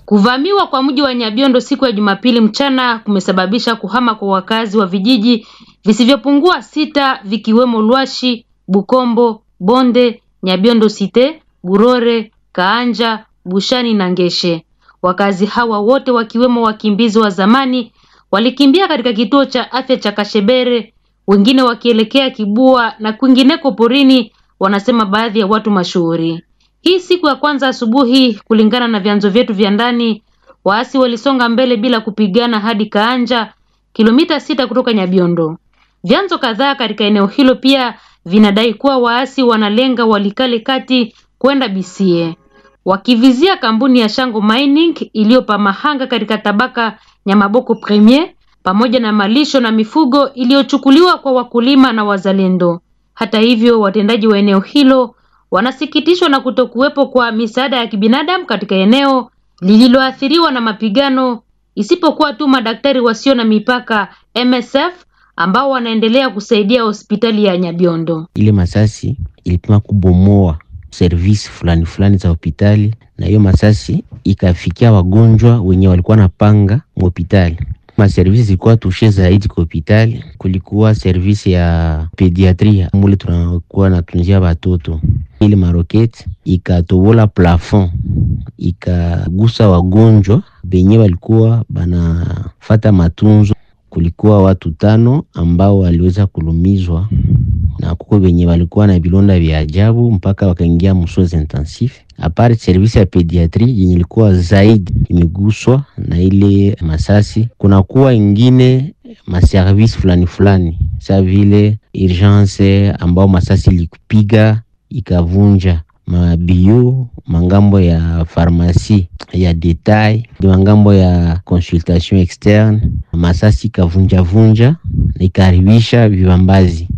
Kuvamiwa kwa mji wa Nyabiondo siku ya Jumapili mchana kumesababisha kuhama kwa wakazi wa vijiji visivyopungua 6 vikiwemo Lwashi, Bukombo, Bonde, Nyabiondo Cité, Burore, Kaanja, Bushani na Ngeshe. Wakazi hawa wote wakiwemo wakimbizi wa zamani walikimbia katika kituo cha afya cha Kashebere, wengine wakielekea Kibua na kwingineko porini, wanasema baadhi ya watu mashuhuri. Hii siku ya kwanza asubuhi, kulingana na vyanzo vyetu vya ndani, waasi walisonga mbele bila kupigana hadi Kaanja, kilomita 6 kutoka Nyabiondo. Vyanzo kadhaa katika eneo hilo pia vinadai kuwa waasi wanalenga Walikale kati kwenda Bisie, wakivizia kampuni ya Shango Mining iliyopa mahanga katika tabaka Nyamaboko Premier, pamoja na malisho na mifugo iliyochukuliwa kwa wakulima na wazalendo. Hata hivyo, watendaji wa eneo hilo wanasikitishwa na kutokuwepo kwa misaada ya kibinadamu katika eneo lililoathiriwa na mapigano, isipokuwa tu madaktari wasio na mipaka MSF ambao wanaendelea kusaidia hospitali ya Nyabiondo. Ile masasi ilipima kubomoa service fulani za hospitali, na hiyo masasi ikafikia wagonjwa wenye walikuwa napanga hospitali. Service zilikuwa tushe zaidi kwa hospitali. Kulikuwa service ya pediatria mule tunakuwa natunzia watoto. Ile maroketi ikatobola plafond, ikagusa wagonjwa benye walikuwa banafata matunzo. Kulikuwa watu 5 ambao waliweza kulumizwa, na kuko benye walikuwa na bilonda vya ajabu mpaka wakaingia msoins intensif. Apart service ya pediatri yenye ilikuwa zaidi imeguswa na ile masasi, kuna kuwa ingine maservice fulani sa vile urgence ambao masasi likupiga ikavunja mabio, mangambo ya pharmacie ya detail, mangambo ya consultation externe. Masasi kavunja na ikaribisha vibambazi.